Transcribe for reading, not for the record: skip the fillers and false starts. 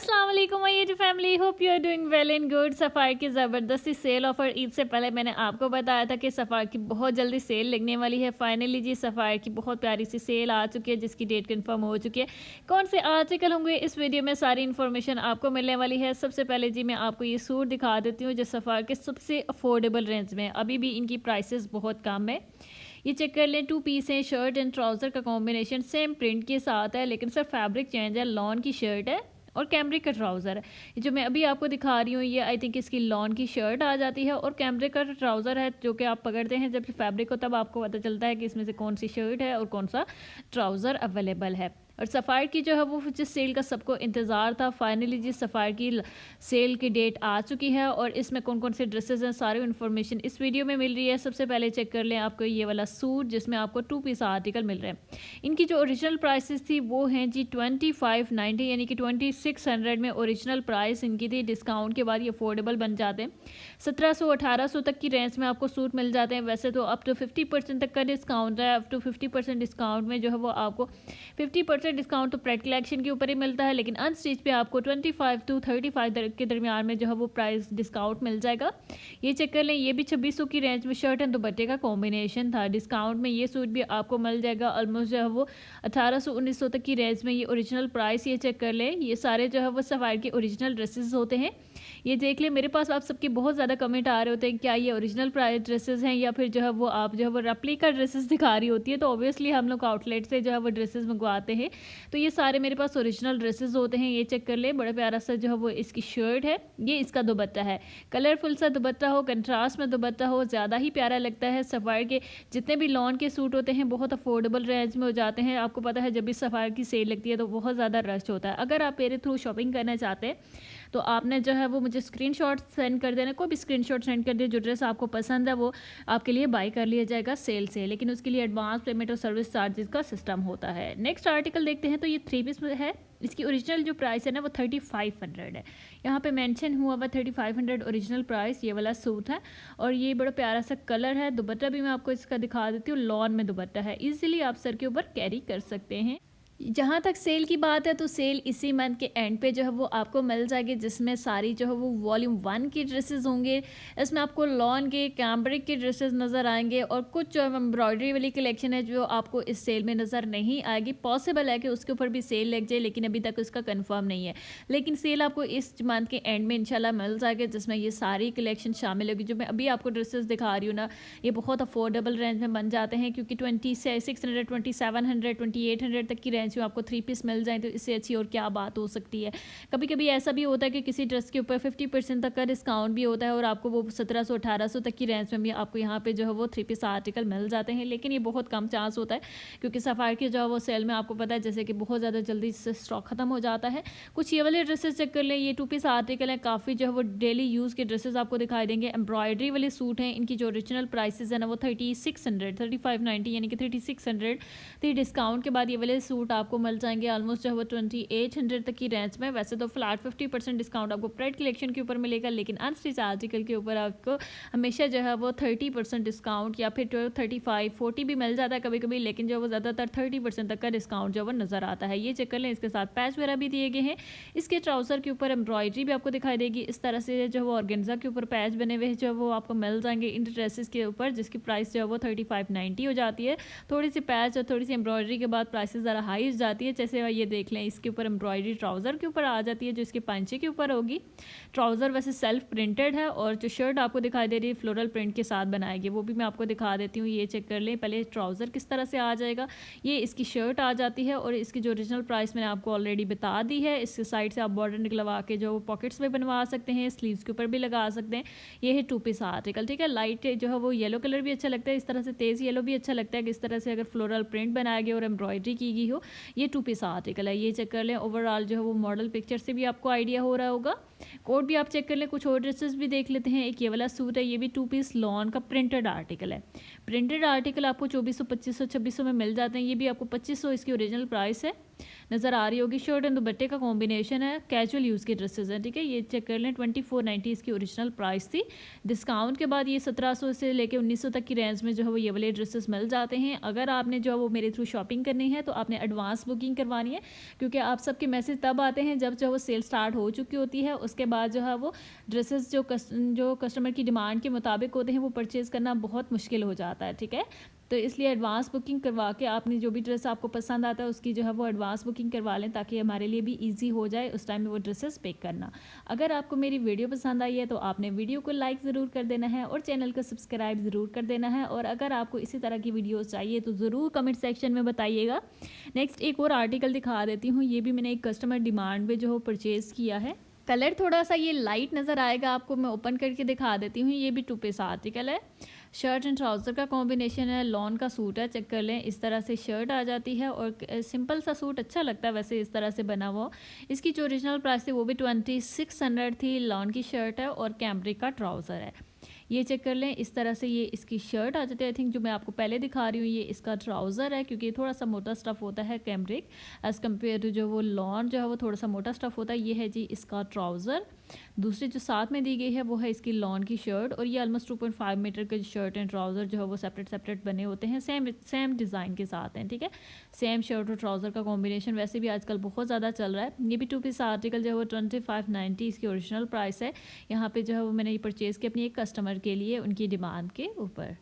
अस्सलाम वालेकुम my YouTube family, hope you are doing well and good. सफ़ार की ज़बरदस्ती सेल ऑफर ईद से पहले मैंने आपको बताया था कि सफ़ार की बहुत जल्दी सेल लगने वाली है। फाइनली जी सफ़ार की बहुत प्यारी सी सेल आ चुकी है जिसकी डेट कंफर्म हो चुकी है। कौन से आर्टिकल होंगे इस वीडियो में सारी इन्फॉर्मेशन आपको मिलने वाली है। सबसे पहले जी मैं आपको ये सूट दिखा देती हूँ जो सफ़ार के सबसे अफोर्डेबल रेंज में। अभी भी इनकी प्राइसेस बहुत कम है। ये चेक कर लें, 2 पीस है, शर्ट एंड ट्राउज़र का कॉम्बिनेशन सेम प्रिंट के साथ है, लेकिन सर फैब्रिक चेंज है। लॉन की शर्ट है और कैमरिक का ट्राउज़र है। ये जो मैं अभी आपको दिखा रही हूँ ये आई थिंक इसकी लॉन की शर्ट आ जाती है और कैमरिक का ट्राउज़र है जो कि आप पकड़ते हैं जब फैब्रिक हो तब आपको पता चलता है कि इसमें से कौन सी शर्ट है और कौन सा ट्राउज़र अवेलेबल है। और सफ़ार की जो है वो जिस सेल का सबको इंतज़ार था, फाइनली जिस सफ़ार की सेल की डेट आ चुकी है और इसमें कौन कौन से ड्रेसेस हैं सारी इन्फॉर्मेशन इस वीडियो में मिल रही है। सबसे पहले चेक कर लें आपको ये वाला सूट जिसमें आपको 2 पीस आर्टिकल मिल रहे हैं। इनकी जो ओरिजिनल प्राइसेस थी वो हैं जी 2590 यानी कि 2600 में ओरिजिनल प्राइस इनकी थी। डिस्काउंट के बाद ये अफोर्डेबल बन जाते हैं। 1700-1800 तक की रेंज में आपको सूट मिल जाते हैं। वैसे तो अप टू 50% तक का डिस्काउंट है। अप टू 50% डिस्काउंट में जो है वो आपको 50% डिस्काउंट तो प्रेड कलेक्शन के ऊपर ही मिलता है, लेकिन अनस्टिच पे आपको 25 to 35 के दरमियान में जो है वो प्राइस डिस्काउंट मिल जाएगा। ये चेक कर लें, ये भी 2600 की रेंज में शर्ट एंड दुपट्टे का कॉम्बिनेशन था। डिस्काउंट में ये सूट भी आपको मिल जाएगा ऑलमोस्ट जो है वो 1800-1900 तक की रेंज में। ये ओरिजिनल प्राइस ये चेक कर लें, ये सारे जो है वो सफ़ार के ओरिजिनल ड्रेसेस होते हैं। ये देख लें, मेरे पास आप सबके बहुत ज़्यादा कमेंट आ रहे होते हैं क्या ये ओरिजिनल प्राइस ड्रेसेस हैं या फिर जो है वो आप जो है वो रेप्लिका ड्रेसेस दिखा रही होती है। तो ऑब्वियसली हम लोग आउटलेट से जो है वो ड्रेसेस मंगवाते हैं, तो ये सारे मेरे पास ओरिजिनल ड्रेसेस होते हैं। ये चेक कर ले, बड़ा प्यारा सा जो है वो इसकी शर्ट है, ये इसका दुपट्टा है। कलरफुल सा दुपट्टा हो, कंट्रास्ट में दुपट्टा हो, ज़्यादा ही प्यारा लगता है। सफ़ार के जितने भी लॉन के सूट होते हैं बहुत अफोर्डेबल रेंज में हो जाते हैं। आपको पता है जब भी सफ़ार की सेल लगती है तो बहुत ज़्यादा रश होता है। अगर आप मेरे थ्रू शॉपिंग करना चाहते हैं तो आपने जो है वो मुझे स्क्रीनशॉट सेंड कर देना, कोई भी स्क्रीनशॉट सेंड कर दिए। जो ड्रेस आपको पसंद है वो आपके लिए बाय कर लिया जाएगा सेल से, लेकिन उसके लिए एडवांस पेमेंट और सर्विस चार्जेस का सिस्टम होता है। नेक्स्ट आर्टिकल देखते हैं, तो ये 3 पीस में है। इसकी ओरिजिनल जो प्राइस है ना वो 3500 है। यहाँ पे मेंशन हुआ हुआ 3500 ओरिजिनल प्राइस ये वाला सूट है। और ये बड़ा प्यारा सा कलर है। दुपट्टा भी मैं आपको इसका दिखा देती हूँ, लॉन में दुपट्टा है, इजीली आप सर के ऊपर कैरी कर सकते हैं। जहाँ तक सेल की बात है तो सेल इसी मंथ के एंड पे जो है वो आपको मिल जाएगी, जिसमें सारी जो है वो वॉल्यूम 1 की ड्रेसेस होंगे। इसमें आपको लॉन के कैम्ब्रिक के ड्रेसेस नज़र आएंगे और कुछ जो एम्ब्रॉयडरी वाली कलेक्शन है जो आपको इस सेल में नज़र नहीं आएगी। पॉसिबल है कि उसके ऊपर भी सेल लग जाए, लेकिन अभी तक उसका कंफर्म नहीं है। लेकिन सेल आपको इस मंथ के एंड में इंशाल्लाह मिल जाएगी, जिसमें ये सारी कलेक्शन शामिल होगी। जो मैं अभी आपको ड्रेसेस दिखा रही हूँ ना, ये बहुत अफोर्डेबल रेंज में बन जाते हैं, क्योंकि 2600, 2700, 2800 तक की रेंज में आपको 3 पीस मिल जाए तो इससे अच्छी और क्या बात हो सकती है। कभी कभी ऐसा भी होता है कि किसी ड्रेस के ऊपर 50% तक का डिस्काउंट भी होता है और आपको वो 1700-1800 तक की रेंज में भी आपको यहाँ पे जो है वो 3 पीस आर्टिकल मिल जाते हैं, लेकिन ये बहुत कम चांस होता है क्योंकि सफ़ार की जो है वो सेल में आपको पता है जैसे कि बहुत ज़्यादा जल्दी से स्टॉक खत्म हो जाता है। कुछ ये वाले ड्रेसेस चेक कर लें, ये 2 पीस आर्टिकल है, काफ़ी जो है वो डेली यूज़ के ड्रेसेस आपको दिखाई देंगे। एम्ब्रॉयडरी वाले सूट हैं, इनकी जो ओरिजिनल प्राइसेस है ना वो 3590 यानी कि 3600 थी। डिस्काउंट के बाद ये वाले सूट आपको मिल जाएंगे ऑलमोस्ट जो है वो 2800 तक की रेंज में। वैसे तो फ्लैट 50% डिस्काउंट आपको प्रेड कलेक्शन के ऊपर मिलेगा, लेकिन अनस्टिच आर्टिकल के ऊपर आपको हमेशा जो है वो 30% डिस्काउंट या फिर 35-40 भी मिल जाता है कभी कभी, लेकिन जो वो ज़्यादातर 30% तक का डिस्काउंट जो वो नज़र आता है। ये चेक कर लें, इसके साथ पैच वगैरह भी दिए गए हैं। इसके ट्राउज़र के ऊपर एम्ब्रॉयडरी भी आपको दिखाई देगी। इस तरह से जो वो ऑर्गेन्जा के ऊपर पैच बने हुए जो वो आपको मिल जाएंगे इन ड्रेसेस के ऊपर, जिसकी प्राइस जो है वो 3590 हो जाती है। थोड़ी सी पैच और थोड़ी सी एम्ब्रॉयडरी के बाद प्राइसेस ज़रा हाई हो जाती है। जैसे ये देख लें, इसके ऊपर एम्ब्रॉयडरी ट्राउज़र के ऊपर आ जाती है जो इसके पंचे के ऊपर होगी। ट्राउज़र वैसे सेल्फ प्रिंटेड है और जो शर्ट आपको दिखाई दे रही है फ्लोरल प्रिंट के साथ बनाएगी, वो भी मैं आपको दिखा देती हूँ। ये चेक कर लें, पहले ट्राउज़र किस तरह से आ जाएगा, ये इसकी शर्ट आ जाती है और इसकी जो ओरिजिनल प्राइस मैंने आपको ऑलरेडी बता दी है। इसके साइड से आप बॉर्डर निकलवा के जो पॉकेट्स में बनवा सकते हैं, स्लीव्स के ऊपर भी लगा सकते हैं। ये है 2 पीस आर्टिकल, ठीक है। लाइट जो है वो येलो कलर भी अच्छा लगता है, इस तरह से तेज़ येलो भी अच्छा लगता है कि इस तरह से अगर फ्लोरल प्रिंट बनाया गया और एम्ब्रॉयडरी की गई हो। ये 2 पीस आर्टिकल है, ये चेक कर लें। ओवरऑल जो है वो मॉडल पिक्चर से भी आपको आइडिया हो रहा होगा। कोट भी आप चेक कर लें। कुछ और ड्रेसेस भी देख लेते हैं। एक ये वाला सूट है, ये भी 2 पीस लॉन का प्रिंटेड आर्टिकल है। प्रिंटेड आर्टिकल आपको 2400, 2500, 2600 में मिल जाते हैं। ये भी आपको 2500 इसकी ओरिजिनल प्राइस है। नज़र आ रही होगी। शर्ट एंड दुपट्टे का कॉम्बिनेशन है, कैजुअल यूज़ के ड्रेसेस हैं, ठीक है। ये चेक कर लें, 2490 इसकी ओरिजिनल प्राइस थी। डिस्काउंट के बाद ये 1700 से लेके 1900 तक की रेंज में जो है वो ये वाले ड्रेसेस मिल जाते हैं। अगर आपने जो है वो मेरे थ्रू शॉपिंग करनी है तो आपने एडवांस बुकिंग करवानी है, क्योंकि आप सबके मैसेज तब आते हैं जब जो है वो सेल स्टार्ट हो चुकी होती है। उसके बाद जो है वो ड्रेसेस जो कस्टमर की डिमांड के मुताबिक होते हैं वो परचेज़ करना बहुत मुश्किल हो जाता है, ठीक है। तो इसलिए एडवांस बुकिंग करवा के आपने जो भी ड्रेस आपको पसंद आता है उसकी जो है वो एडवांस बुकिंग करवा लें, ताकि हमारे लिए भी इजी हो जाए उस टाइम में वो ड्रेसेस पिक करना। अगर आपको मेरी वीडियो पसंद आई है तो आपने वीडियो को लाइक ज़रूर कर देना है और चैनल को सब्सक्राइब ज़रूर कर देना है। और अगर आपको इसी तरह की वीडियोज़ चाहिए तो ज़रूर कमेंट सेक्शन में बताइएगा। नेक्स्ट एक और आर्टिकल दिखा देती हूँ। ये भी मैंने एक कस्टमर डिमांड पे जो परचेज़ किया है। कलर थोड़ा सा ये लाइट नज़र आएगा आपको, मैं ओपन करके दिखा देती हूँ। ये भी 2 पीस आर्टिकल है, शर्ट एंड ट्राउज़र का कॉम्बिनेशन है, लॉन का सूट है। चेक कर लें, इस तरह से शर्ट आ जाती है और सिंपल सा सूट अच्छा लगता है वैसे इस तरह से बना हुआ। इसकी जो ओरिजिनल प्राइस थी वो भी 2600 थी। लॉन की शर्ट है और कैम्ब्रिक का ट्राउज़र है। ये चेक कर लें, इस तरह से ये इसकी शर्ट आ जाती है। आई थिंक जो मैं आपको पहले दिखा रही हूँ ये इसका ट्राउज़र है, क्योंकि थोड़ा सा मोटा स्टफ़ होता है कैम्ब्रिक एज़ कम्पेयर टू जो वो लॉन जो है वो थोड़ा सा मोटा स्टफ़ होता है। ये है जी इसका ट्राउज़र। दूसरी जो साथ में दी गई है वो है इसकी लॉन की शर्ट, और ये ऑलमोस्ट 2.5 मीटर के शर्ट एंड ट्राउज़र जो है वो सेपरेट बने होते हैं, सेम डिज़ाइन के साथ हैं, ठीक है। सेम शर्ट और ट्राउज़र का कॉम्बिनेशन वैसे भी आजकल बहुत ज़्यादा चल रहा है। ये भी 2 पीस आर्टिकल जो है वो 2590 इसकी ओरिजिनल प्राइस है। यहाँ पे जो है वो मैंने ये परचेज़ की अपनी एक कस्टमर के लिए उनकी डिमांड के ऊपर।